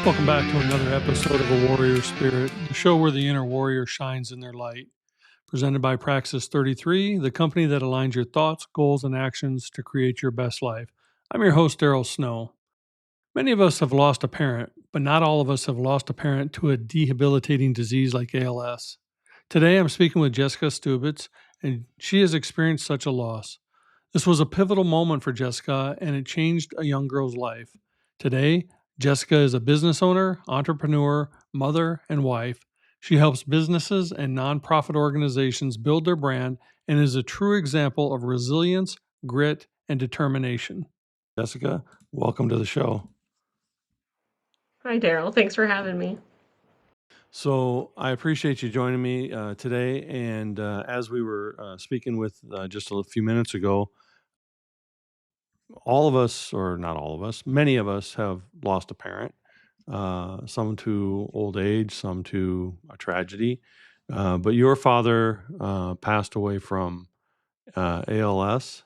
Welcome back to another episode of A Warrior Spirit, the show where the inner warrior shines in their light. Presented by Praxis 33, the company that aligns your thoughts, goals, and actions to create your best life. I'm your host, Daryl Snow. Many of us have lost a parent, but not all of us have lost a parent to a debilitating disease like ALS. Today, I'm speaking with Jessica Stubits, and she has experienced such a loss. This was a pivotal moment for Jessica, and it changed a young girl's life. Today, Jessica is a business owner, entrepreneur, mother, and wife. She helps businesses and nonprofit organizations build their brand and is a true example of resilience, grit, and determination. Jessica, welcome to the show. Hi, Daryl. Thanks for having me. So I appreciate you joining me today. And as we were speaking with just a few minutes ago, all of us, or not all of us, many of us have lost a parent, some to old age, some to a tragedy. But your father passed away from ALS,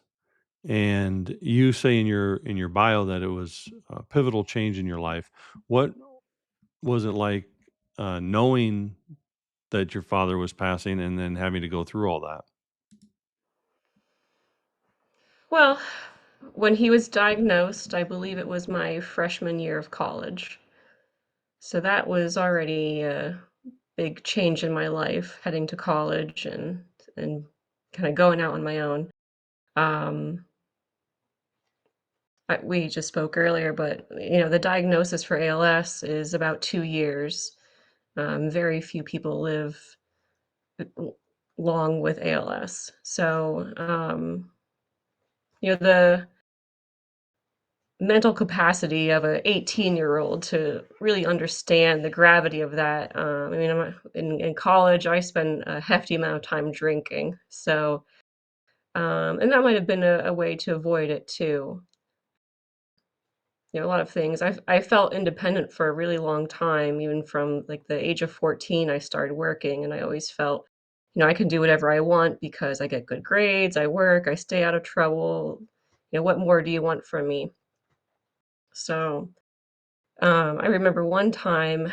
and you say in your bio that it was a pivotal change in your life. What was it like knowing that your father was passing and then having to go through all that? Well, when he was diagnosed, I believe it was my freshman year of college. So that was already a big change in my life, heading to college and kind of going out on my own. Um, we just spoke earlier, but the diagnosis for ALS is about 2 years. Very few people live long with ALS. So, the mental capacity of a 18-year-old to really understand the gravity of that. I mean, in college, I spent a hefty amount of time drinking, so and that might have been a way to avoid it too. A lot of things. I felt independent for a really long time, even from like the age of 14. I started working, and I always felt, I can do whatever I want because I get good grades, I work, I stay out of trouble. What more do you want from me? So I remember one time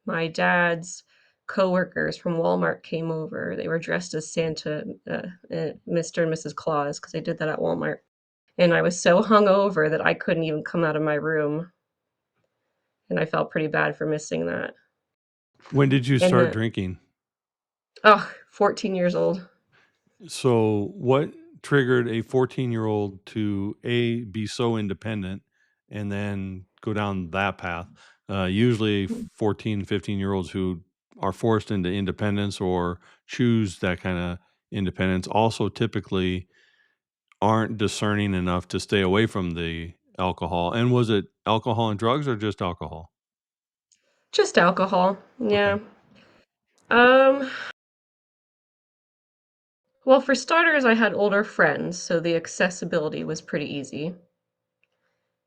my dad's coworkers from Walmart came over. They were dressed as Santa, Mr. and Mrs. Claus, because they did that at Walmart. And I was so hungover that I couldn't even come out of my room, and I felt pretty bad for missing that. When did you And start drinking? 14 years old. So, what triggered a 14-year-old to be so independent and then go down that path? Usually 14, 15-year-olds who are forced into independence or choose that kind of independence also typically aren't discerning enough to stay away from the alcohol. And was it alcohol and drugs or just alcohol? Just alcohol. Okay. Yeah. Um, well, for starters, I had older friends, so the accessibility was pretty easy.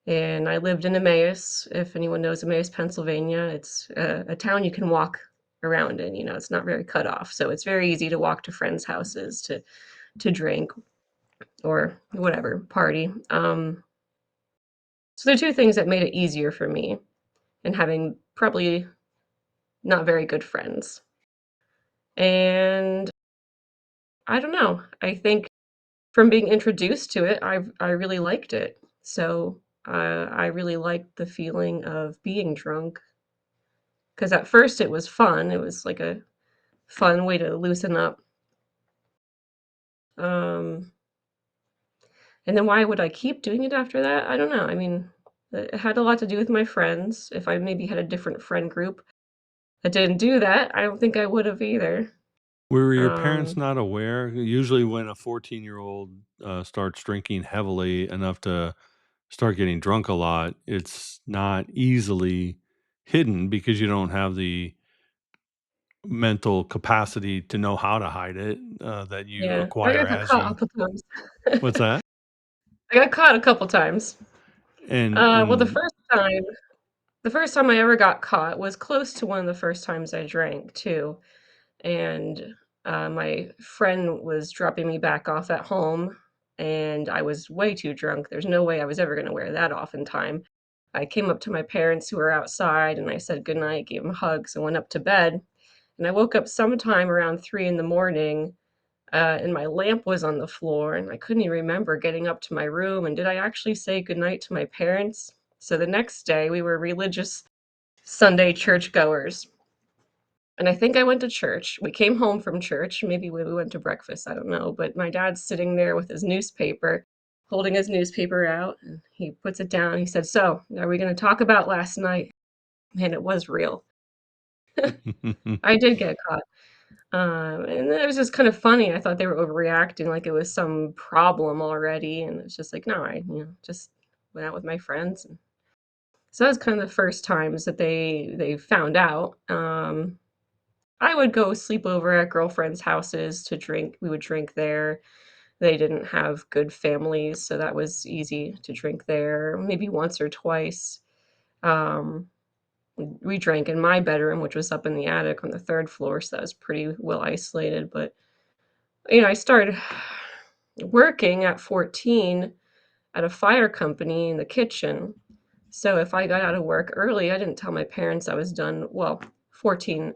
And I lived in Emmaus. If anyone knows Emmaus, Pennsylvania, it's a town you can walk around in. It's not very cut off, so it's very easy to walk to friends' houses to drink or whatever, party. So there are two things that made it easier for me, and having probably not very good friends. And I don't know. I think from being introduced to it, I really liked it. So I really liked the feeling of being drunk, because at first it was fun. It was like a fun way to loosen up. Um, and then why would I keep doing it after that? I don't know. I mean, it had a lot to do with my friends. If I maybe had a different friend group that didn't do that, I don't think I would have either. Were your parents Um, not aware? Usually, when a 14-year-old starts drinking heavily enough to start getting drunk a lot, it's not easily hidden because you don't have the mental capacity to know how to hide it that you yeah, I acquire got as caught a you. couple times. What's that? I got caught a couple times. And Well, and the first time I ever got caught was close to one of the first times I drank too, and, my friend was dropping me back off at home, and I was way too drunk. There's no way I was ever gonna wear that off in time. I came up to my parents who were outside and I said goodnight, gave them hugs, and went up to bed. And I woke up sometime around 3 in the morning, and my lamp was on the floor, and I couldn't even remember getting up to my room. And did I actually say goodnight to my parents? So the next day, we were religious Sunday churchgoers. And I think I went to church. We came home from church. Maybe we went to breakfast. I don't know. But my dad's sitting there with his newspaper, holding his newspaper out. And he puts it down. He said, "So, are we going to talk about last night?" And it was real. I did get caught. And it was just kind of funny. I thought they were overreacting like it was some problem already. And it's just like, no, just went out with my friends. And so that was kind of the first times that they found out. I would go sleep over at girlfriends' houses to drink. We would drink there. They didn't have good families, so that was easy to drink there, maybe once or twice. Um, we drank in my bedroom, which was up in the attic on the 3rd floor, so that was pretty well isolated, but, I started working at 14 at a fire company in the kitchen. So if I got out of work early, I didn't tell my parents I was done. Well, 14,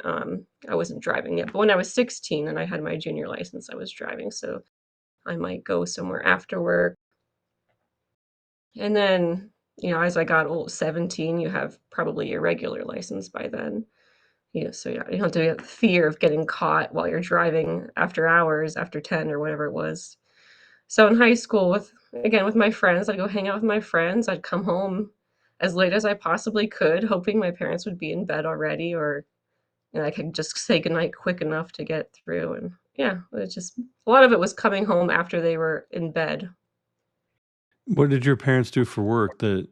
I wasn't driving yet, but when I was 16 and I had my junior license, I was driving. So I might go somewhere after work. And then, as I got old, 17, you have probably your regular license by then. So yeah, you don't have to have fear of getting caught while you're driving after hours, after 10 or whatever it was. So in high school with my friends, I'd go hang out with my friends. I'd come home as late as I possibly could, hoping my parents would be in bed already or I could just say goodnight quick enough to get through. And yeah, it's just a lot of it was coming home after they were in bed. What did your parents do for work that,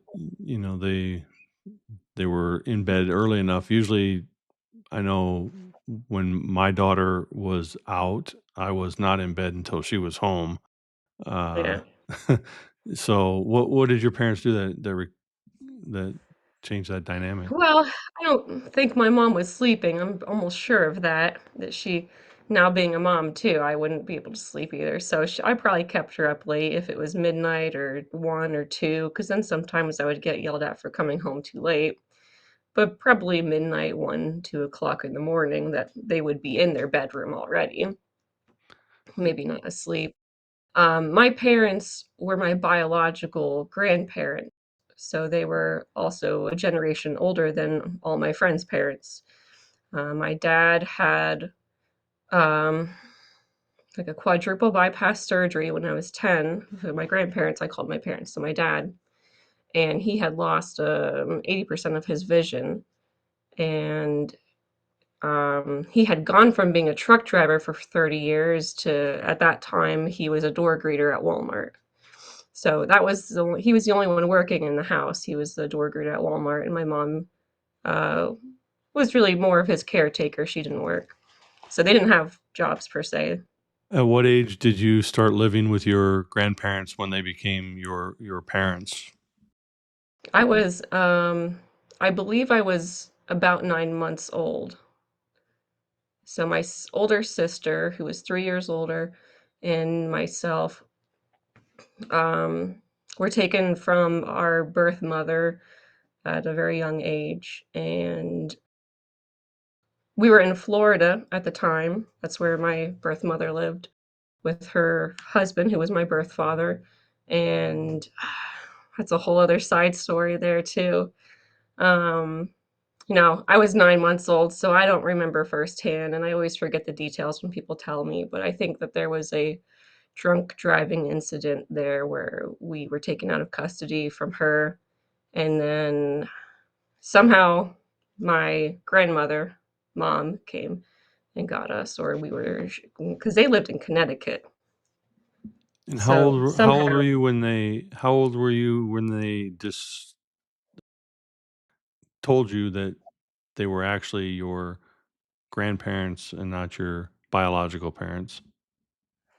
they were in bed early enough? Usually, I know when my daughter was out, I was not in bed until she was home. Uh, Yeah. so what did your parents do that changed that dynamic? Well, I don't think my mom was sleeping. I'm almost sure of that she now being a mom too, I wouldn't be able to sleep either. So I probably kept her up late if it was midnight or 1 or 2, because then sometimes I would get yelled at for coming home too late. But probably midnight, 1, 2 o'clock in the morning that they would be in their bedroom already, maybe not asleep. My parents were my biological grandparents, so they were also a generation older than all my friends' parents. My dad had, um, like a quadruple bypass surgery when I was 10. So my grandparents, I called my parents, so my dad, and he had lost, 80% of his vision, and he had gone from being a truck driver for 30 years to, at that time, he was a door greeter at Walmart. So that was he was the only one working in the house. He was the door greeter at Walmart, and my mom uh, was really more of his caretaker. She didn't work, so they didn't have jobs per se. At what age did you start living with your grandparents when they became your parents? I was, I believe, I was about 9 months old. So my older sister, who was 3 years older, and myself were taken from our birth mother at a very young age, and we were in Florida at the time. That's where my birth mother lived with her husband, who was my birth father, and that's a whole other side story there too. Um, I was 9 months old, so I don't remember firsthand, and I always forget the details when people tell me, but I think that there was a drunk driving incident there where we were taken out of custody from her, and then somehow my grandmother, mom, came and got us, or we were, because they lived in Connecticut. And So how somehow old were you when they just told you that they were actually your grandparents and not your biological parents?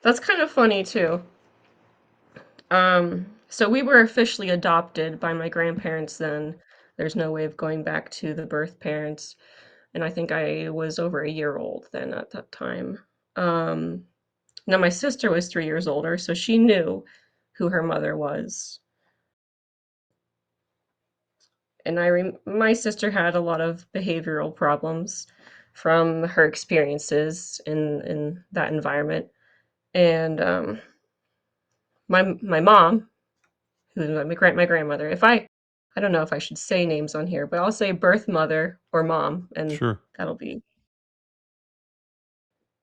that's kind of funny too. So we were officially adopted by my grandparents then. There's no way of going back to the birth parents, and I think I was over a year old then at that time. Um, Now my sister was 3 years older, so she knew who her mother was. And my sister had a lot of behavioral problems from her experiences in that environment. And my mom, who's my grandmother, if I don't know if I should say names on here, but I'll say birth mother or mom, and Sure. that'll be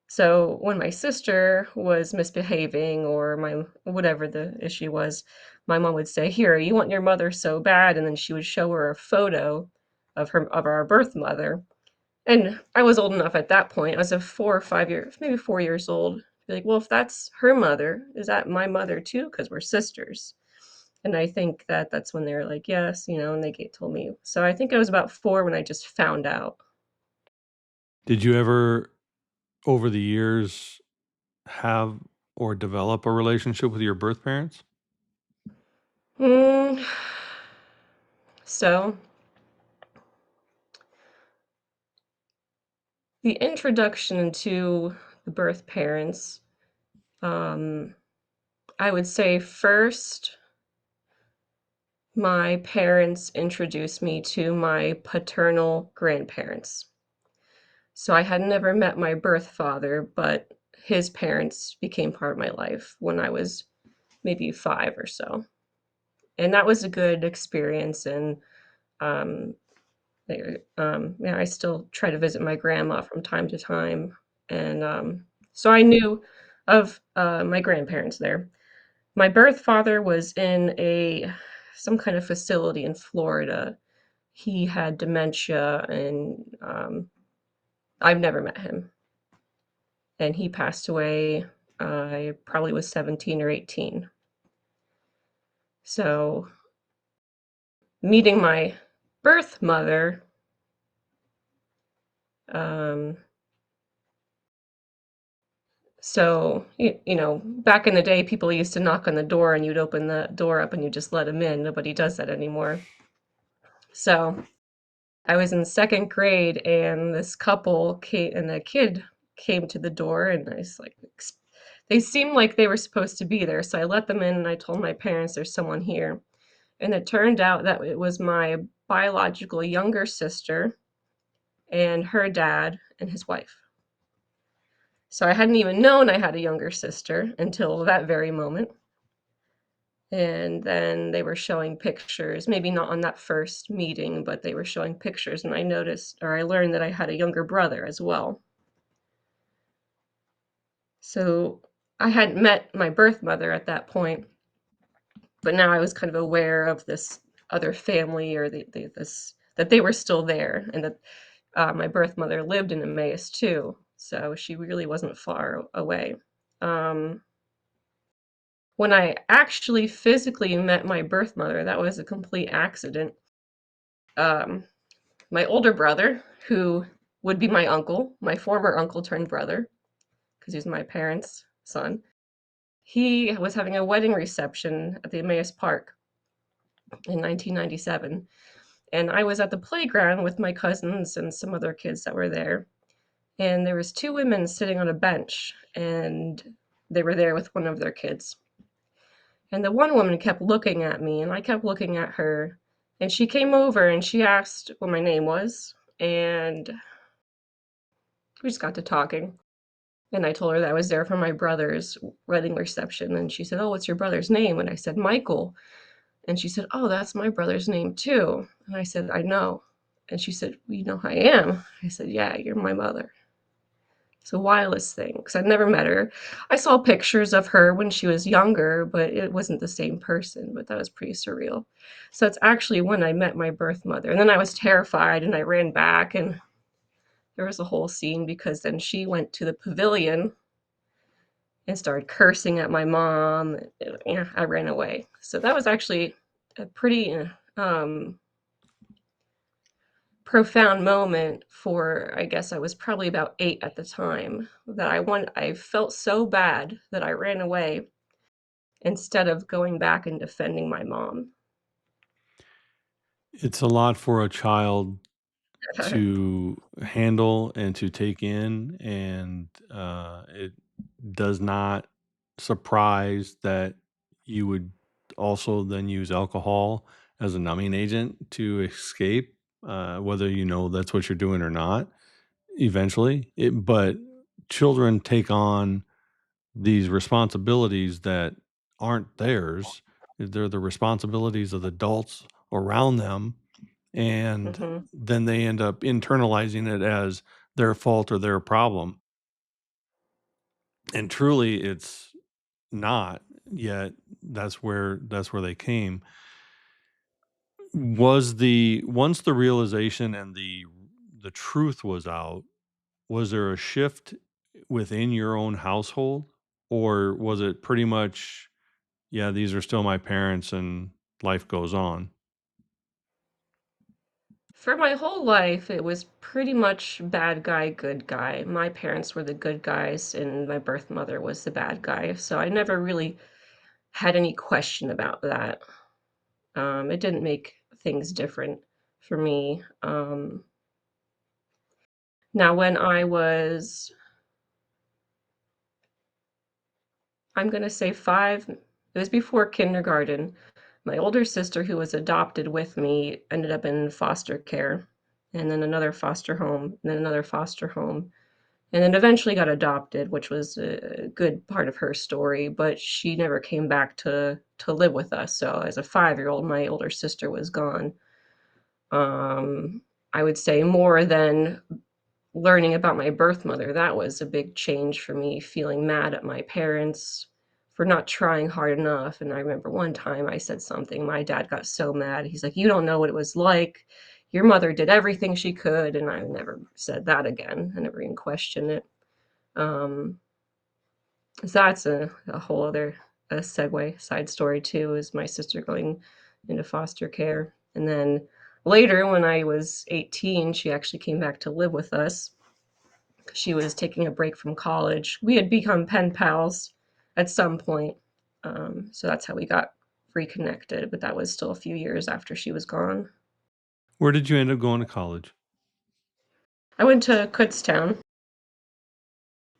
so when my sister was misbehaving or my whatever the issue was, my mom would say, "Here, you want your mother so bad," and then she would show her a photo of our birth mother. And I was old enough at that point. I was a 4 or 5 years, maybe 4 years old. Be like, "Well, if that's her mother, is that my mother too? Because 'Cause we're sisters." And I think that that's when they were like, "Yes," and told me. So I think I was about 4 when I just found out. Did you ever, over the years, have or develop a relationship with your birth parents? Mm, so the introduction to the birth parents, um, I would say first, my parents introduced me to my paternal grandparents. So I had never met my birth father, but his parents became part of my life when I was maybe 5 or so. And that was a good experience, and, um, yeah, I still try to visit my grandma from time to time, and, so I knew of, my grandparents there. My birth father was in a some kind of facility in Florida. He had dementia, and, I've never met him, and he passed away, I probably was 17 or 18. So, meeting my birth mother, um back in the day, people used to knock on the door, and you'd open the door up, and you just let them in. Nobody does that anymore. So, I was in 2nd grade, and this couple came and a kid came to the door, and I was like, they seemed like they were supposed to be there, so I let them in, and I told my parents, "There's someone here." And it turned out that it was my biological younger sister and her dad and his wife. So I hadn't even known I had a younger sister until that very moment. And then they were showing pictures, maybe not on that first meeting, but they were showing pictures, and I noticed or I learned that I had a younger brother as well. So I hadn't met my birth mother at that point, but now I was kind of aware of this other family or this that they were still there, and that my birth mother lived in Emmaus too, so she really wasn't far away. Um, when I actually physically met my birth mother, that was a complete accident. Um, my older brother, who would be my uncle, my former uncle turned brother, because he's my parents' son, he was having a wedding reception at the Emmaus Park in 1997, and I was at the playground with my cousins and some other kids that were there, and there was 2 women sitting on a bench, and they were there with one of their kids. And the one woman kept looking at me, and I kept looking at her, and she came over and she asked what my name was, and we just got to talking. And I told her that I was there for my brother's wedding reception, and she said, "Oh, what's your brother's name?" And I said, "Michael." And she said, "Oh, that's my brother's name too." And I said, "I know." And she said, "Well, you know who I am?" I said, "Yeah, you're my mother." It's a wildest thing because I'd never met her. I saw pictures of her when she was younger, but it wasn't the same person, but that was pretty surreal. So it's actually when I met my birth mother, and then I was terrified, and I ran back, and there was a whole scene because then she went to the pavilion and started cursing at my mom. Yeah, I ran away. So that was actually a pretty, profound moment for I guess I was probably about 8 at the time, that I felt so bad that I ran away instead of going back and defending my mom. It's a lot for a child to handle and to take in, and it does not surprise that you would also then use alcohol as a numbing agent to escape, whether you know that's what you're doing or not eventually. But children take on these responsibilities that aren't theirs. They're the responsibilities of the adults around them. And Mhm. then they end up internalizing it as their fault or their problem. And truly, it's not, yet that's where they came. Was the once the realization and the truth was out, was there a shift within your own household, or was it pretty much, yeah, these are still my parents and life goes on? For my whole life, it was pretty much bad guy, good guy. My parents were the good guys, and my birth mother was the bad guy, so I never really had any question about that. It didn't make things different for me. Now when I was, I'm gonna say 5, it was before kindergarten, my older sister who was adopted with me ended up in foster care, and then another foster home, and then another foster home, and then eventually got adopted, which was a good part of her story, but she never came back to live with us, so as a 5-year-old, my older sister was gone. Um, I would say more than learning about my birth mother, that was a big change for me, feeling mad at my parents for not trying hard enough, and I remember one time I said something, my dad got so mad, he's like, "You don't know what it was like. Your mother did everything she could," and I never said that again. I never even questioned it. Um, so that's a whole other a segue, side story too, is my sister going into foster care, and then later when I was 18, she actually came back to live with us. She was taking a break from college. We had become pen pals at some point, so that's how we got reconnected, but that was still a few years after she was gone. Where did you end up going to college? I went to Kutztown,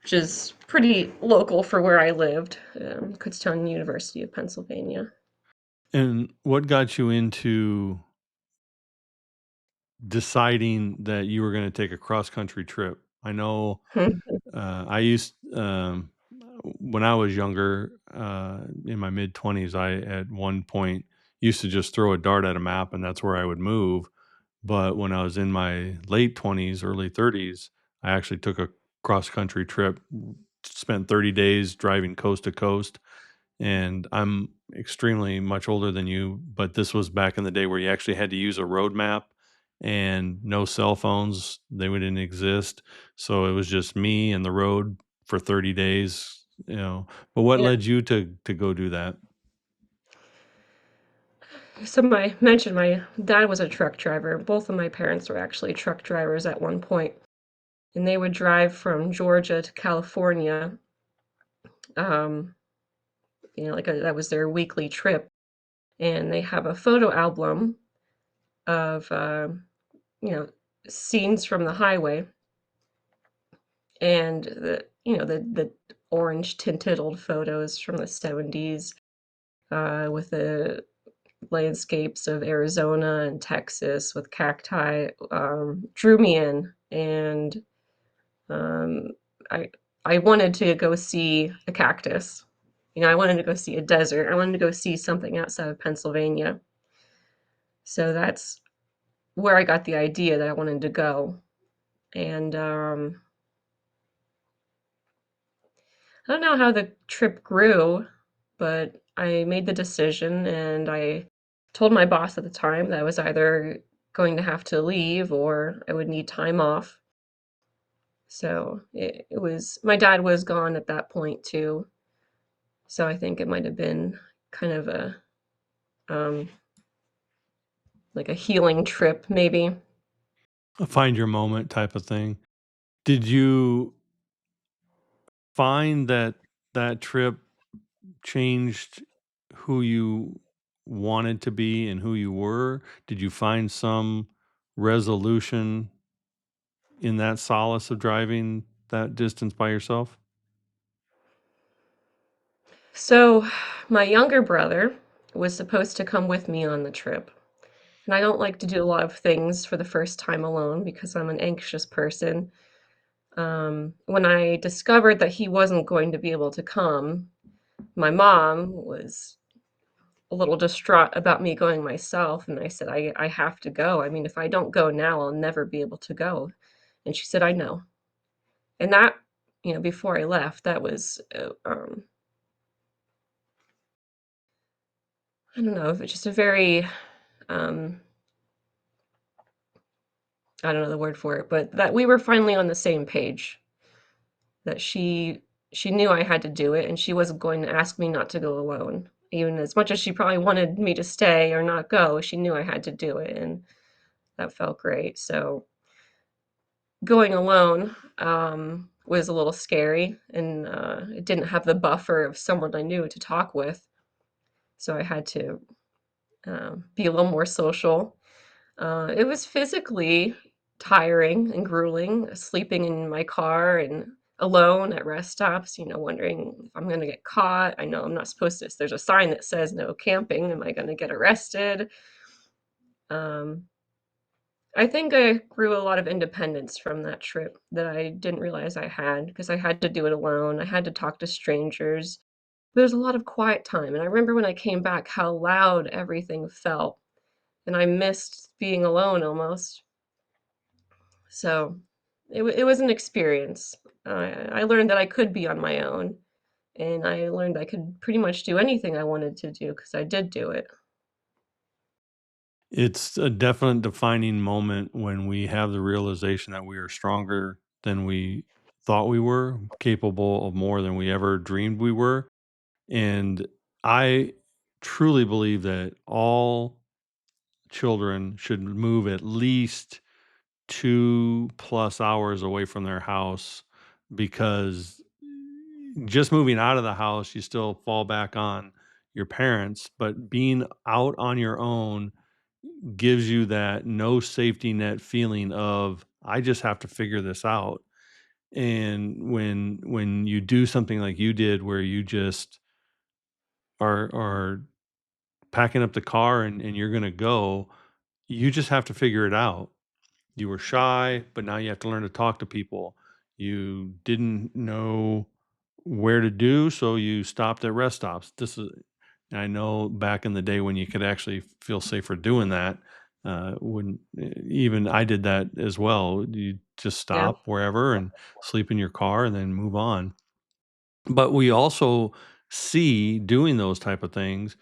which is pretty local for where I lived, Kutztown University of Pennsylvania. And what got you into deciding that you were gonna take a cross country trip? I know, I used when I was younger, in my mid-20s, I, at one point, used to just throw a dart at a map, and that's where I would move. But when I was in my late 20s, early 30s, I actually took a cross country trip, spent 30 days driving coast to coast. And I'm extremely much older than you, but this was back in the day where you actually had to use a road map and no cell phones. They didn't exist. So it was just me and the road for 30 days, you know. But what Yeah. led you to go do that? So I mentioned my dad was a truck driver. Both of my parents were actually truck drivers at one point, and they would drive from Georgia to California. Um, that was their weekly trip, and they have a photo album of you know scenes from the highway, and the orange tinted old photos from the 70s with the landscapes of Arizona and Texas with cacti drew me in, and um, I I wanted to go see a cactus. I wanted to go see a desert. I wanted to go see something outside of Pennsylvania. So that's where I got the idea that I wanted to go. And I don't know how the trip grew, but I made the decision and I told my boss at the time that I was either going to have to leave or I would need time off. So it was, my dad was gone at that point too. So I think it might have been kind of um, like a healing trip, maybe. A find your moment type of thing. Did you find that that trip changed who you wanted to be and who you were? Did you find some resolution in that solace of driving that distance by yourself? So my younger brother was supposed to come with me on the trip. And I don't like to do a lot of things for the first time alone because I'm an anxious person. When I discovered that he wasn't going to be able to come, my mom was a little distraught about me going myself, and I said, I have to go. I mean, if I don't go now, I'll never be able to go." And she said, "I know." And that, before I left, that was, I don't know, it's just a very, um, I don't know the word for it, but that we were finally on the same page, that she knew I had to do it, and she wasn't going to ask me not to go alone. Even as much as she probably wanted me to stay or not go, she knew I had to do it, and that felt great. So going alone, was a little scary, and, it didn't have the buffer of someone I knew to talk with, so I had to, be a little more social. It was physically tiring and grueling, sleeping in my car and alone at rest stops, wondering if I'm gonna get caught. I know I'm not supposed to there's a sign that says "No camping." Am I gonna get arrested? Um, I think I grew a lot of independence from that trip that I didn't realize I had because I had to do it alone. I had to talk to strangers. There's a lot of quiet time, and I remember when I came back how loud everything felt, and I missed being alone almost. So, it was an experience. I learned that I could be on my own, and I learned I could pretty much do anything I wanted to do because I did do it. It's a definite defining moment when we have the realization that we are stronger than we thought we were, capable of more than we ever dreamed we were. And I truly believe that all children should move at least 2+ hours away from their house, because just moving out of the house, you still fall back on your parents, but being out on your own gives you that no safety net feeling of, I just have to figure this out. And when you do something like you did, where you just are packing up the car and you're gonna go, you just have to figure it out. You were shy, but now you have to learn to talk to people. You didn't know where to do, so you stopped at rest stops. This is I know back in the day when you could actually feel safer doing that, when even I did that as well. You just Yeah. stop wherever and sleep in your car and then move on. But we also see, doing those type of things,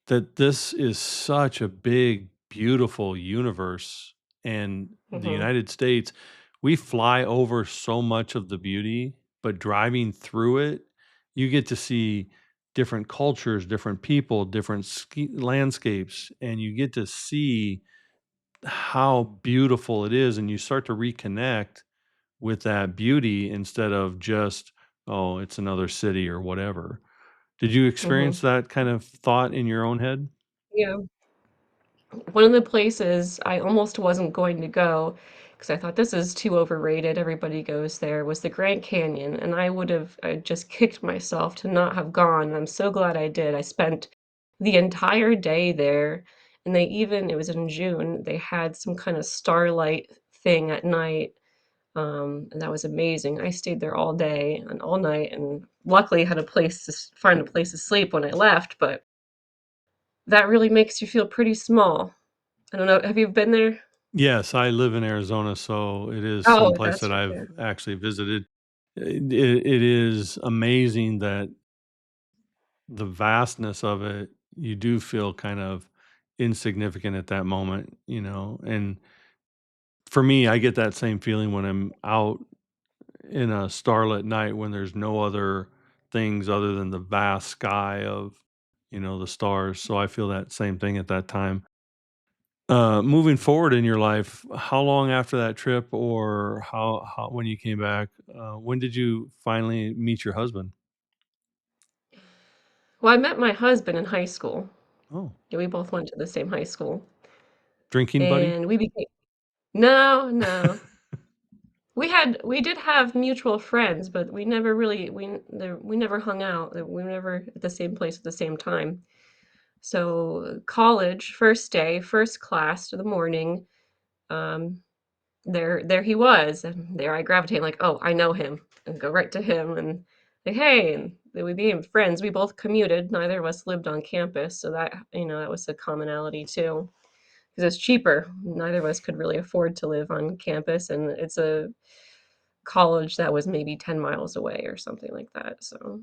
that this is such a big, beautiful universe. And the Mhm. United States, we fly over so much of the beauty, but driving through it, you get to see different cultures, different people, different landscapes, and you get to see how beautiful it is. And you start to reconnect with that beauty instead of just, oh, it's another city or whatever. Did you experience Mhm. that kind of thought in your own head? Yeah. One of the places I almost wasn't going to go because I thought this is too overrated, everybody goes there, was the Grand Canyon, and I just kicked myself to not have gone. I'm so glad I did. I spent the entire day there, and it was in June, they had some kind of starlight thing at night, and that was amazing. I stayed there all day and all night, and luckily had a place to find a place to sleep when I left, but that really makes you feel pretty small. I don't know, have you been there? Yes, I live in Arizona, so it is Oh, someplace that's that I've yeah, actually visited. It is amazing that the vastness of it, you do feel kind of insignificant at that moment, and for me, I get that same feeling when I'm out in a starlit night when there's no other things other than the vast sky of, the stars. So I feel that same thing at that time. Moving forward in your life, how long after that trip, or how when you came back, when did you finally meet your husband? well, I met my husband in high school. Oh, Yeah, we both went to the same high school, drinking buddy? and we became No, no. We did have mutual friends, but we never really we n there we never hung out, we were never at the same place at the same time. So college, first day, first class to the morning, um, there he was, and there I gravitate like, "Oh, I know him," and go right to him and say, "Hey," and then we became friends. We both commuted, neither of us lived on campus, so that, that was a commonality too, because it's cheaper. Neither of us could really afford to live on campus, and it's a college that was maybe 10 miles away or something like that, so,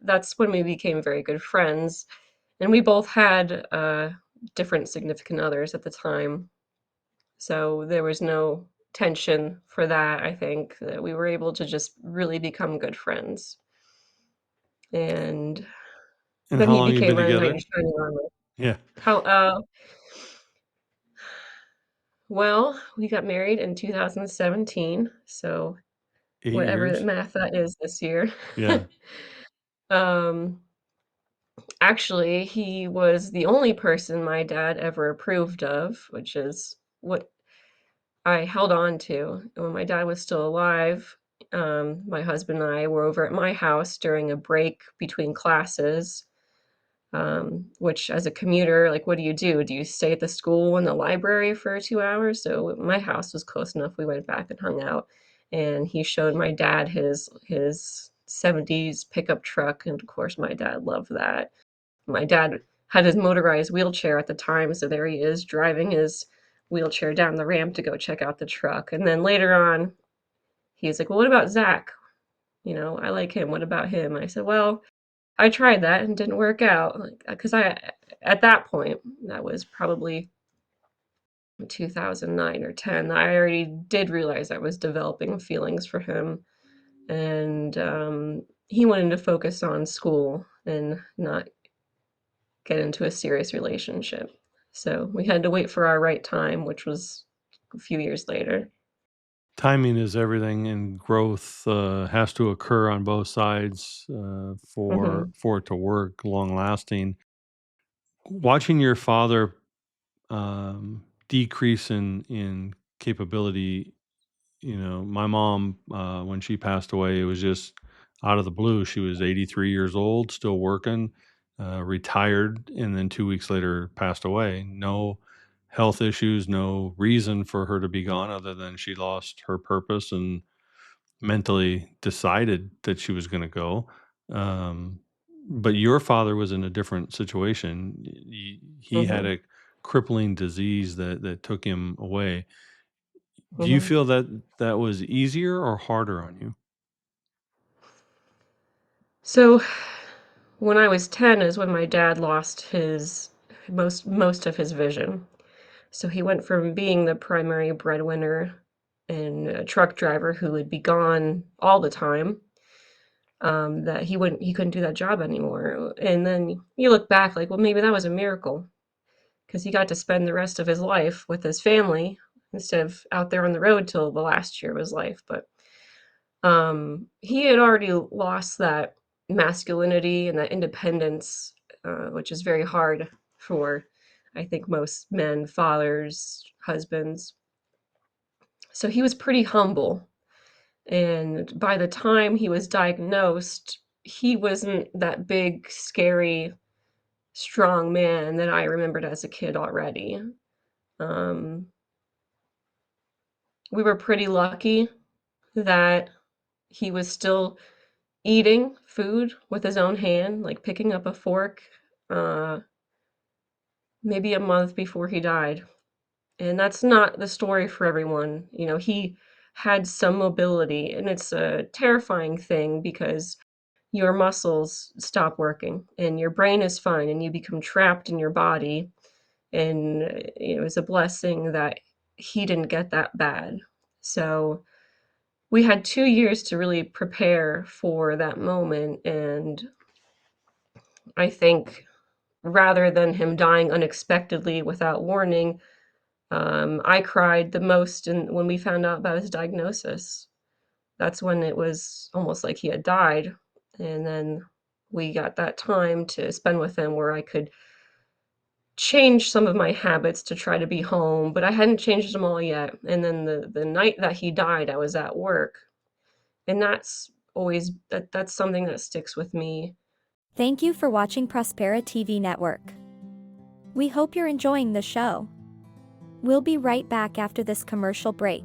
that's when we became very good friends, and we both had, different significant others at the time. So there was no tension for that, I think, that we were able to just really become good friends. And And then how he long you became been my knight together? in shining armor. Yeah, How well, we got married in 2017, so 8 whatever the years? math that is this year. Yeah. Um, actually, he was the only person my dad ever approved of, which is what I held on to. When my dad was still alive, my husband and I were over at my house during a break between classes, which as a commuter, like, what do you do? Do you stay at the school in the library for 2 hours? So my house was close enough, we went back and hung out, and he showed my dad his '70s pickup truck, and of course, my dad loved that. My dad had his motorized wheelchair at the time, so there he is driving his wheelchair down the ramp to go check out the truck, and then later on, he's like, "Well, what about Zach? I like him. What about him?" I said, "Well, I tried that and didn't work out." Like, because at that point, that was probably 2009 or 10, I already did realize I was developing feelings for him, and, he wanted to focus on school and not get into a serious relationship. So we had to wait for our right time, which was a few years later. Timing is everything, and growth, has to occur on both sides, Mhm, for it to work long lasting. Watching your father, decrease in capability. My mom, when she passed away, it was just out of the blue. She was 83 years old, still working, retired, and then 2 weeks later passed away. No health issues, no reason for her to be gone other than she lost her purpose and mentally decided that she was going to go. Um, but your father was in a different situation. He had mhm, a crippling disease that took him away. Do you mhm. feel that that was easier or harder on you? So when I was 10 is when my dad lost his most of his vision. So he went from being the primary breadwinner and a truck driver who would be gone all the time, that he couldn't do that job anymore. And then you look back like, well, maybe that was a miracle because he got to spend the rest of his life with his family instead of out there on the road till the last year of his life. But he had already lost that masculinity and that independence, which is very hard for, I think, most men, fathers, husbands. So he was pretty humble. And by the time he was diagnosed, he wasn't that big, scary, strong man that I remembered as a kid already. Um, we were pretty lucky that he was still eating food with his own hand, like picking up a fork, uh, maybe a month before he died. And that's not the story for everyone. He had some mobility, and it's a terrifying thing because your muscles stop working and your brain is fine and you become trapped in your body. And it's a blessing that he didn't get that bad. So we had 2 years to really prepare for that moment. And I think rather than him dying unexpectedly without warning, I cried the most when we found out about his diagnosis. That's when it was almost like he had died, and then we got that time to spend with him where I could change some of my habits to try to be home, but I hadn't changed them all yet, and then the night that he died, I was at work, and that's something that sticks with me. Thank you for watching Prospera TV Network. We hope you're enjoying the show. We'll be right back after this commercial break.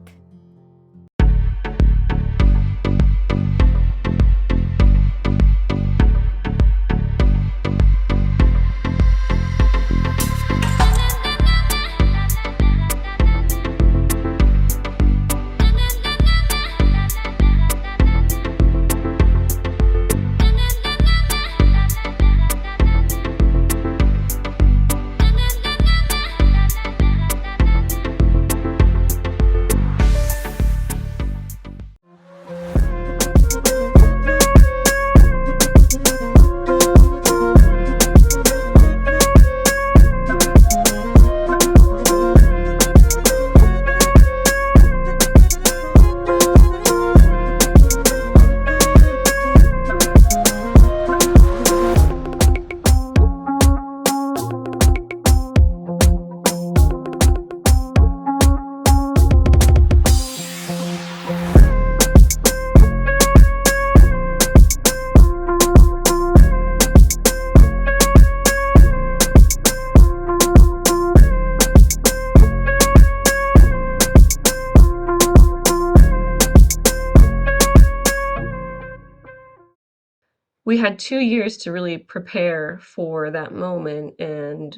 We had 2 years to really prepare for that moment, and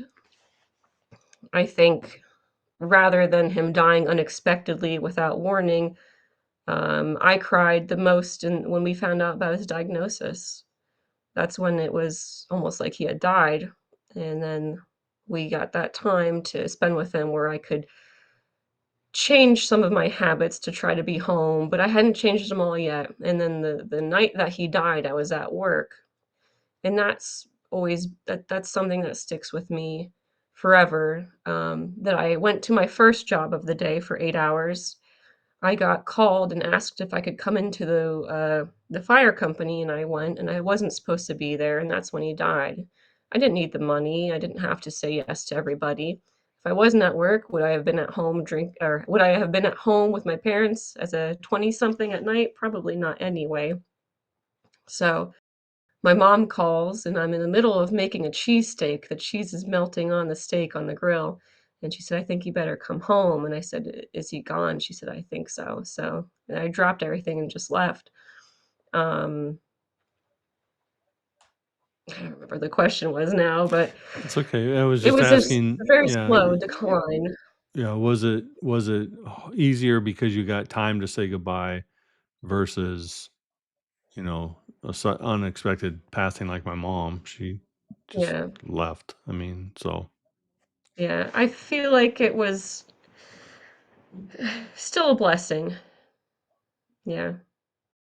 I think rather than him dying unexpectedly without warning, I cried the most when we found out about his diagnosis. That's when it was almost like he had died, and then we got that time to spend with him where I could change some of my habits to try to be home, but I hadn't changed them all yet, and then the night that he died, I was at work, and that's something that sticks with me forever, that I went to my first job of the day for 8 hours. I got called and asked if I could come into the fire company, and I went, and I wasn't supposed to be there, and that's when he died. I didn't need the money, I didn't have to say yes to everybody. If I wasn't at work, would I have been at home or would I have been at home with my parents as a 20-something at night? Probably not anyway. So, my mom calls, and I'm in the middle of making a cheesesteak. The cheese is melting on the steak on the grill, and she said, "I think you better come home." And I said, "Is he gone?" She said, "I think so." So, and I dropped everything and just left. Um, I don't remember the question was now, but It's okay. I was it just was asking, a very yeah, slow decline. yeah, was it easier because you got time to say goodbye versus, unexpected passing like my mom? She just Yeah, left. I mean, so yeah. I feel like it was still a blessing. Yeah,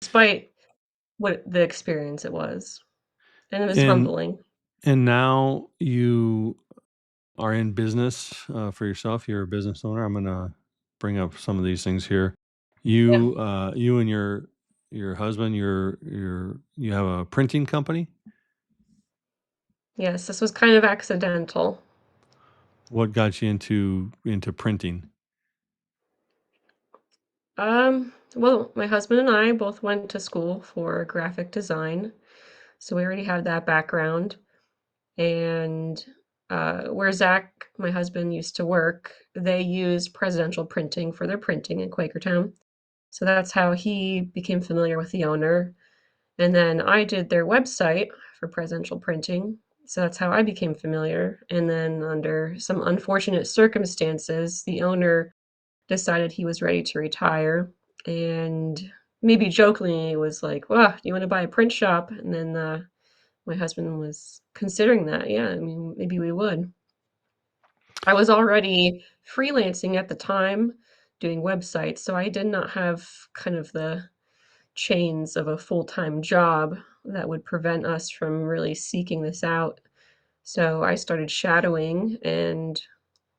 despite what the experience it was, and it was and humbling. and now you are in business, for yourself. You're a business owner. I'm gonna bring up some of these things here. Yeah. You and your husband, you have a printing company. Yes, this was kind of accidental. What got you into printing? Well, my husband and I both went to school for graphic design, so we already have that background. And where Zach, my husband, used to work, they use presidential printing for their printing in Quakertown. So that's how he became familiar with the owner. And then I did their website for presidential printing. So that's how I became familiar. And then, under some unfortunate circumstances, the owner decided he was ready to retire, and maybe jokingly was like, "Well, do you want to buy a print shop?" And then my husband was considering that. Yeah, I mean, maybe we would. I was already freelancing at the time, doing websites, so I did not have kind of the chains of a full time job that would prevent us from really seeking this out. So I started shadowing, and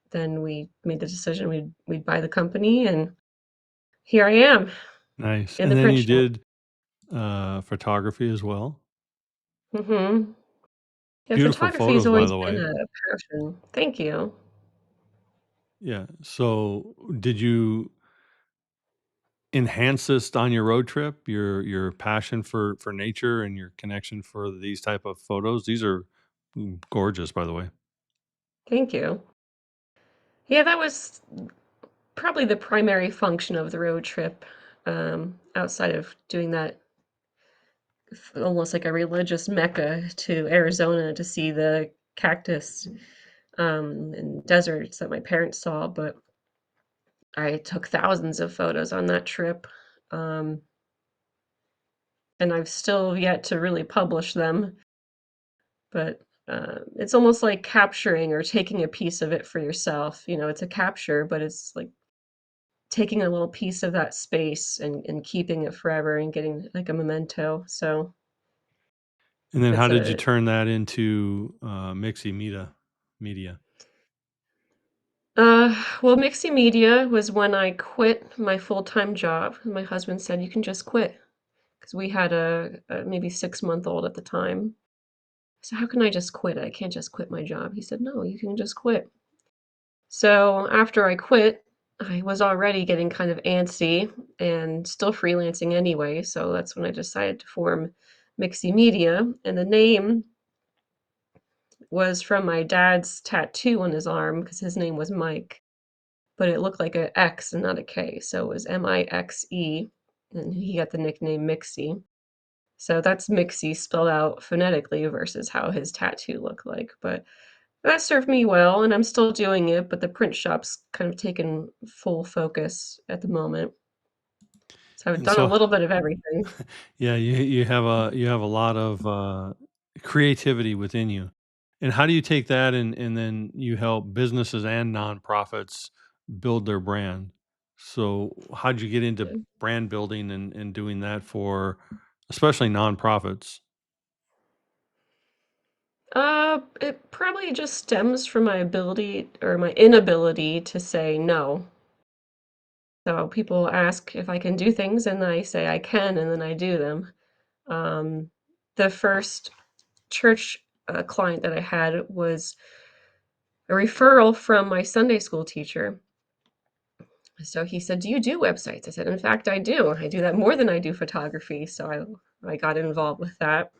then we made the decision we'd buy the company, and here I am. Nice. In And the then print you shop. did photography as well. Mhm. Yeah, Beautiful photography's photos, by always the been way. a passion. Thank you. Yeah. So did you enhance this on your road trip? Your passion for nature and your connection for these type of photos. These are gorgeous, by the way. Thank you. Yeah, that was probably the primary function of the road trip, outside of doing that almost like a religious mecca to Arizona to see the cactus, and deserts that my parents saw, but I took thousands of photos on that trip, um, and I've still yet to really publish them, but, it's almost like capturing or taking a piece of it for yourself, it's a capture, but it's like taking a little piece of that space and keeping it forever and getting like a memento, so And then how it's did you a turn that into Mixie media? well, Mixie Media was when I quit my full-time job. My husband said, "You can just quit," because we had a maybe 6-month-old at the time. So "How can I just quit? I can't just quit my job." He said, "No, you can just quit." So after I quit, I was already getting kind of antsy and still freelancing anyway, so that's when I decided to form Mixie Media, and the name was from my dad's tattoo on his arm because his name was Mike, but it looked like a X and not a K, so it was Mixe, and he got the nickname Mixie. So that's Mixie spelled out phonetically versus how his tattoo looked like, but that served me well, and I'm still doing it, but the print shop's kind of taken full focus at the moment. So I've And done a so, little bit of everything. yeah, you have a lot of creativity within you. And how do you take that and then you help businesses and nonprofits build their brand? So how'd you get into brand building and doing that for especially nonprofits? It probably just stems from my ability or my inability to say no. So people ask if I can do things, and I say I can, and then I do them. Um, the first church client that I had was a referral from my Sunday school teacher. So he said, "Do you do websites?" I said, "In fact, I do. I do that more than I do photography." So I got involved with that.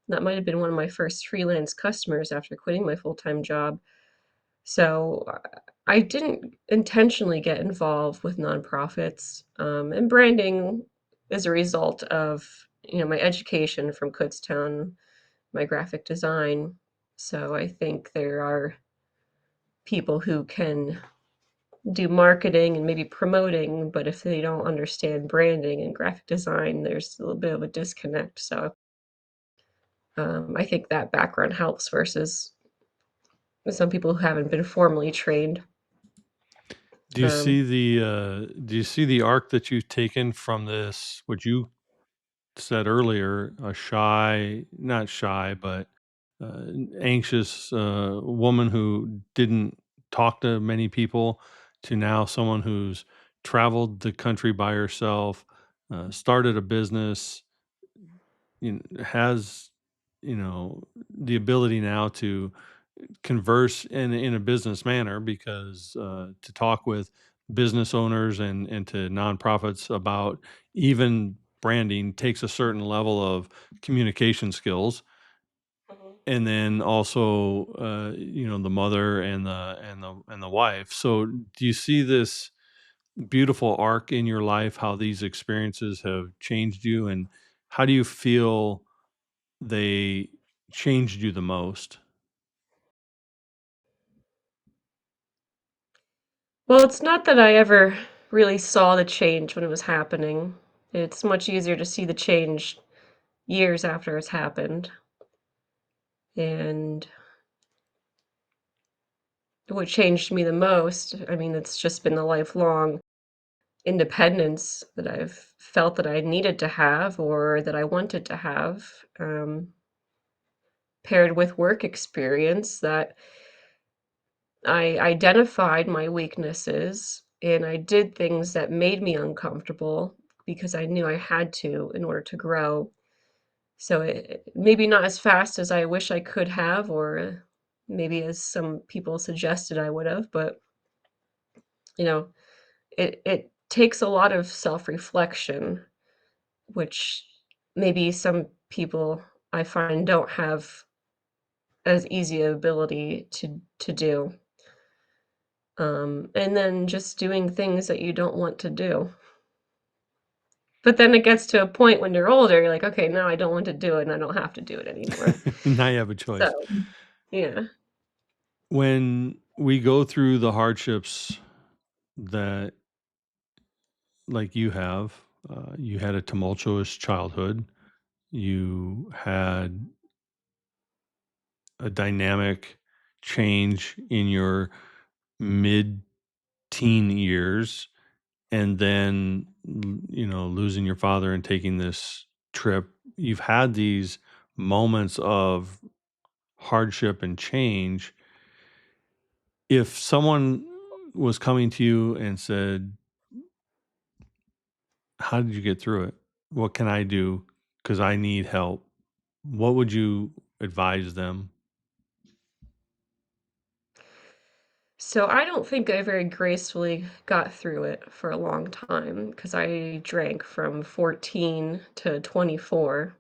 That might have been one of my first freelance customers after quitting my full-time job. So I didn't intentionally get involved with nonprofits, and branding is a result of my education from Kutztown, my graphic design. So I think there are people who can do marketing and maybe promoting, but if they don't understand branding and graphic design, there's a little bit of a disconnect. So I think that background helps versus some people who haven't been formally trained. Um, Do you see the arc that you've taken from this, what you said earlier, a shy, not shy, but anxious woman who didn't talk to many people to now someone who's traveled the country by herself, started a business, has, the ability now to converse in a business manner because to talk with business owners and to nonprofits about even branding takes a certain level of communication skills. Mhm. And then also the mother and the wife. So do you see this beautiful arc in your life, how these experiences have changed you, and how do you feel they changed you the most? Well, it's not that I ever really saw the change when it was happening. It's much easier to see the change years after it's happened. And what changed me the most, I mean, it's just been the lifelong independence that I've felt that I needed to have or that I wanted to have, paired with work experience that I identified my weaknesses and I did things that made me uncomfortable because I knew I had to in order to grow. So maybe not as fast as I wish I could have, or maybe as some people suggested I would have, but you know, it takes a lot of self-reflection, which maybe some people I find don't have as easy ability to do. And then just doing things that you don't want to do. But then it gets to a point when you're older, you're like, "Okay, now I don't want to do it, and I don't have to do it anymore." Now you have a So, choice. yeah. When we go through the hardships that, like you had a tumultuous childhood, you had a dynamic change in your mid teen years, and then, losing your father and taking this trip. You've had these moments of hardship and change. If someone was coming to you and said, "How did you get through it? What can I do? Because I need help." What would you advise them? So I don't think I very gracefully got through it for a long time because I drank from 14 to 24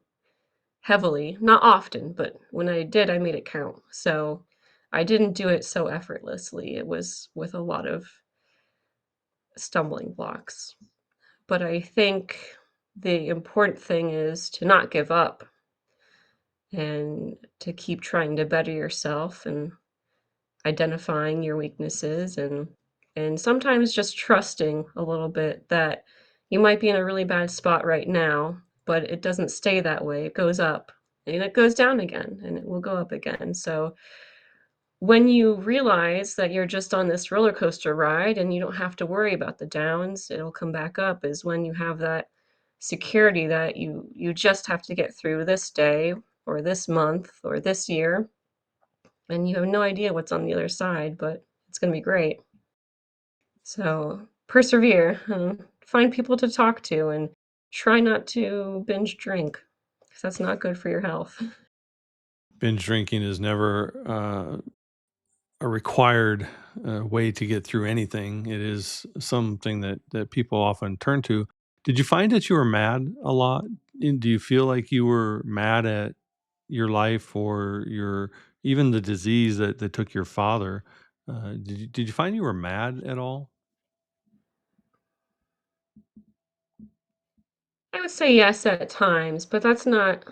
heavily, not often, but when I did, I made it count. So I didn't do it so effortlessly. It was with a lot of stumbling blocks. But I think the important thing is to not give up and to keep trying to better yourself and identifying your weaknesses and sometimes just trusting a little bit that you might be in a really bad spot right now, but it doesn't stay that way. It goes up and it goes down again and it will go up again. So when you realize that you're just on this roller coaster ride and you don't have to worry about the downs, it'll come back up is when you have that security that you just have to get through this day or this month or this year and you have no idea what's on the other side, but it's going to be great. So persevere, find people to talk to, and try not to binge drink because that's not good for your health. Binge drinking is never a required way to get through anything. It is something that people often turn to. Did you find that you were mad a lot? And do you feel like you were mad at your life or your even the disease that took your father? Did you find you were mad at all? I would say yes at times, but that's not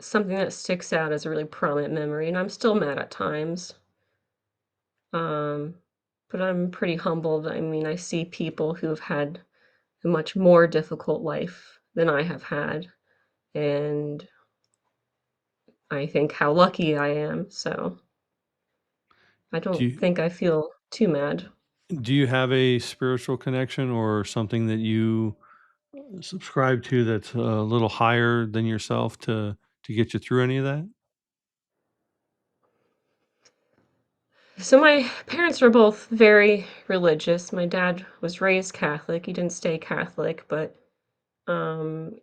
something that sticks out as a really prominent memory, and I'm still mad at times. Um, but I'm pretty humbled. I mean, I see people who've had a much more difficult life than I have had, and I think how lucky I am. So I Do don't you think I feel too mad. do you have a spiritual connection or something that you subscribe to that's a little higher than yourself to get you through any of that? So my parents were both very religious. My dad was raised Catholic. He didn't stay Catholic, but um,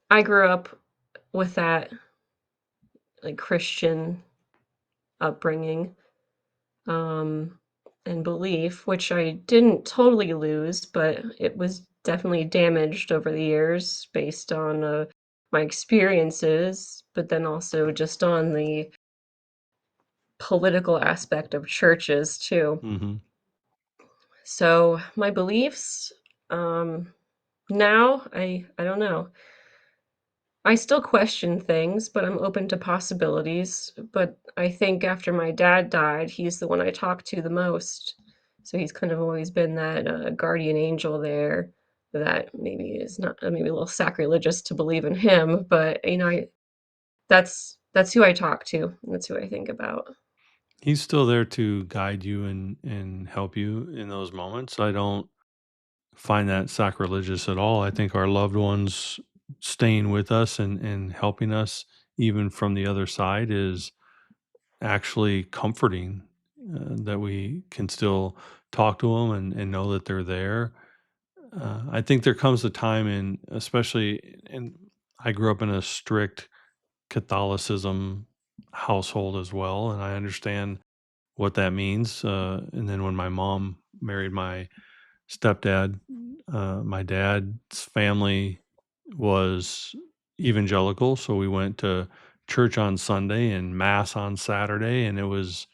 I grew up with that like Christian upbringing um, and belief, which I didn't totally lose, but it was definitely damaged over the years based on my experiences, but then also just on the political aspect of churches too. Mhm. So my beliefs, um, now I don't know. I still question things, but I'm open to possibilities. But I think after my dad died, he's the one I talk to the most. So he's kind of always been that guardian angel there. That maybe is not maybe a little sacrilegious to believe in him, but that's who I talk to. That's who I think about. He's still there to guide you and help you in those moments. I don't find that sacrilegious at all. I think our loved ones staying with us and helping us even from the other side is actually comforting, that we can still talk to them and know that they're there. I think there comes a time in especially in I grew up in a strict Catholicism household as well, and I understand what that means. And then when my mom married my stepdad, my dad's family was evangelical, so we went to church on Sunday and mass on Saturday, and it was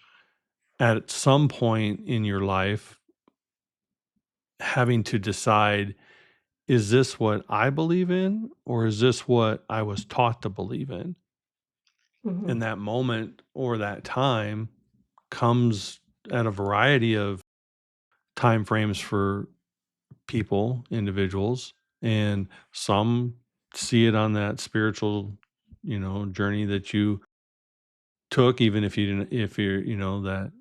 at some point in your life having to decide, is this what I believe in or is this what I was taught to believe in? Mhm. And that moment or that time comes at a variety of time frames for people, individuals, and some see it on that spiritual, journey that you took, even if you didn't, if you're, that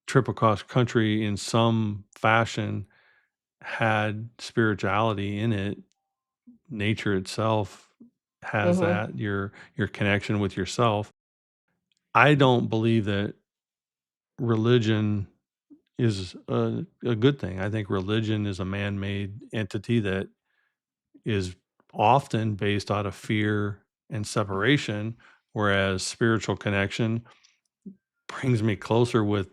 trip across country in some fashion had spirituality in it. Nature itself has Mhm. that, your connection with yourself. I don't believe that religion is a good thing. I think religion is a man-made entity that is often based out of fear and separation, whereas spiritual connection brings me closer with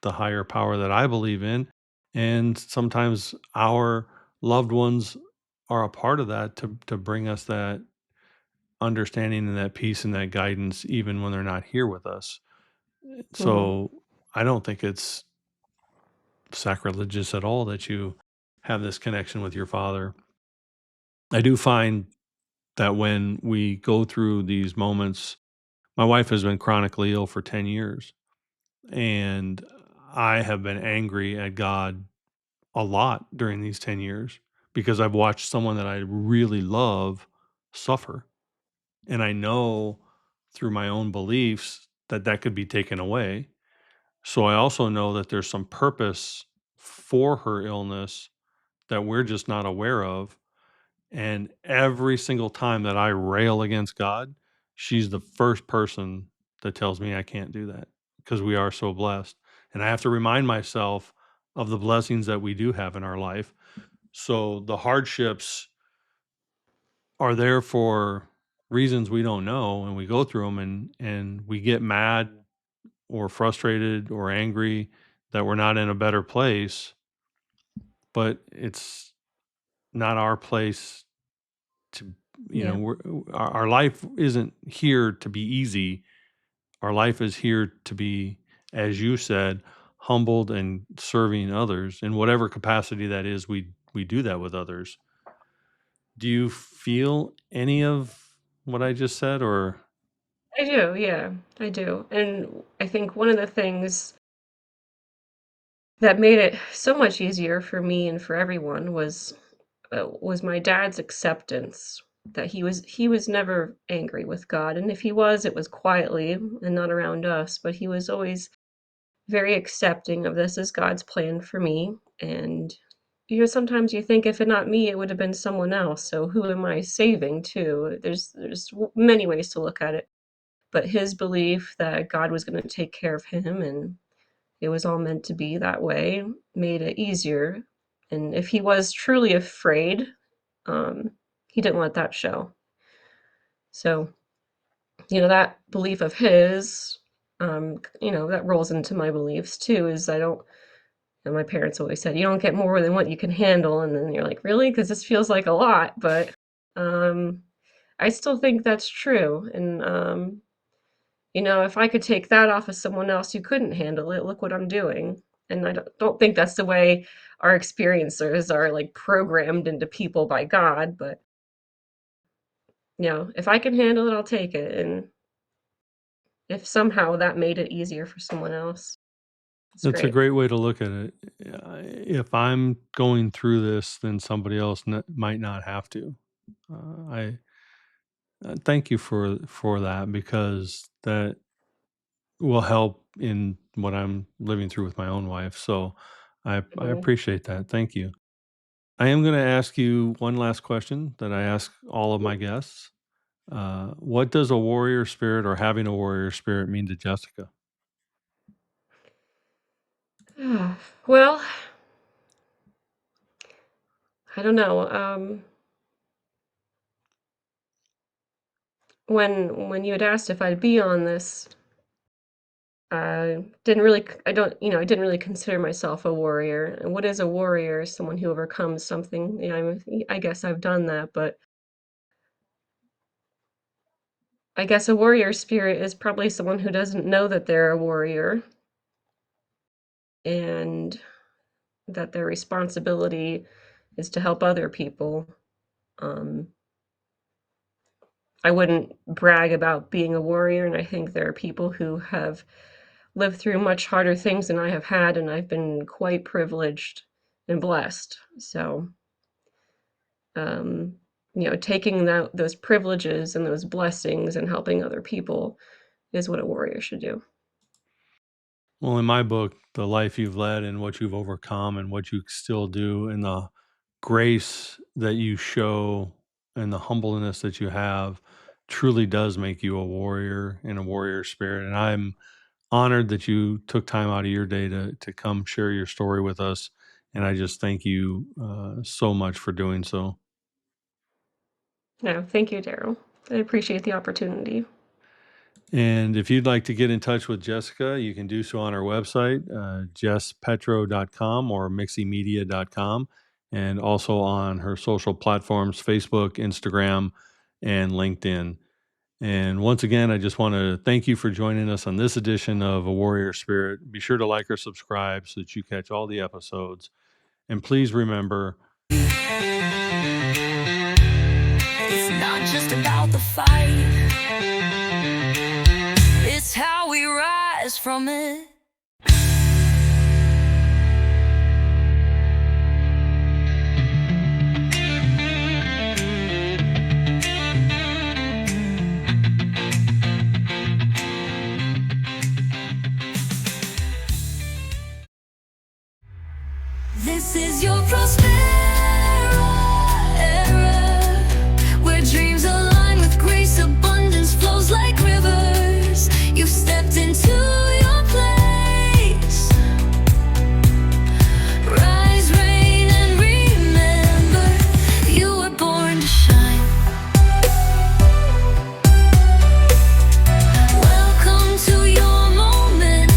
the higher power that I believe in. And sometimes our loved ones are a part of that to bring us that understanding and that peace and that guidance even when they're not here with us. Mhm. So I don't think it's sacrilegious at all that you have this connection with your father. I do find that when we go through these moments, my wife has been chronically ill for 10 years, and I have been angry at God a lot during these 10 years because I've watched someone that I really love suffer. And I know through my own beliefs that that could be taken away. So I also know that there's some purpose for her illness that we're just not aware of. And every single time that I rail against God, she's the first person that tells me I can't do that because we are so blessed. And I have to remind myself of the blessings that we do have in our life. So the hardships are there for reasons we don't know, and we go through them, and we get mad or frustrated or angry that we're not in a better place, but it's not our place to, Yeah. our life isn't here to be easy. Our life is here to be, as you said, humbled and serving others in whatever capacity that is. We do that with others. Do you feel any of what I just said, or I do, yeah, I do, and I think one of the things that made it so much easier for me and for everyone was my dad's acceptance that he was never angry with God, and if he was, it was quietly and not around us, but he was always very accepting of this as God's plan for me, and, sometimes you think if it not me, it would have been someone else, so who am I saving too? There's many ways to look at it, but his belief that God was gonna take care of him and it was all meant to be that way made it easier, and if he was truly afraid, um, he didn't let that show. So, that belief of his, that rolls into my beliefs too, is I don't my parents always said, "You don't get more than what you can handle," and then you're like, "Really? Because this feels like a lot," but, um, I still think that's true, and, if I could take that off of someone else who couldn't handle it, look what I'm doing. And I don't think that's the way our experiencers are like programmed into people by God, but if I can handle it, I'll take it. And if somehow that made it easier for someone else, it's that's a great. great way to look at it. If I'm going through this, then somebody else might not have to. I thank you for that because that will help in what I'm living through with my own wife. So I Mhm. appreciate that. Thank you. I am going to ask you one last question that I ask all of my guests. What does a warrior spirit or having a warrior spirit mean to Jessica? Well, I don't know. When you had asked if I'd be on this I didn't really consider myself a warrior. And what is a warrior? Someone who overcomes something. I guess I've done that, but I guess a warrior spirit is probably someone who doesn't know that they're a warrior and that their responsibility is to help other people. Um, I wouldn't brag about being a warrior, and I think there are people who have lived through much harder things than I have had, and I've been quite privileged and blessed. So, um, taking those privileges and those blessings and helping other people is what a warrior should do. Well, in my book, the life you've led and what you've overcome and what you still do, and the grace that you show and the humbleness that you have truly does make you a warrior and a warrior spirit. And I'm honored that you took time out of your day to come share your story with us. And I just thank you so much for doing so. No, thank you, Daryl. I appreciate the opportunity. And if you'd like to get in touch with Jessica, you can do so on our website, jesspetro.com or mixiemedia.com, and also on her social platforms, Facebook, Instagram, and LinkedIn. And once again, I just want to thank you for joining us on this edition of A Warrior Spirit. Be sure to like or subscribe so that you catch all the episodes. And please remember, it's not just about the fight, it's how we rise from it. This is your prosperity era, where dreams align with grace, abundance flows like rivers. You've stepped into your place. Rise, reign, and remember, you were born to shine. Welcome to your moment,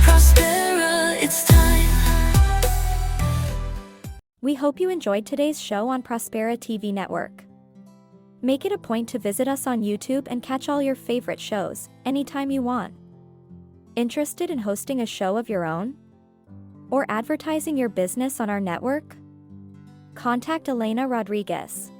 Prospera, it's time. We hope you enjoyed today's show on Prospera TV Network. Make it a point to visit us on YouTube and catch all your favorite shows anytime you want. Interested in hosting a show of your own? Or advertising your business on our network? Contact Elena Rodriguez.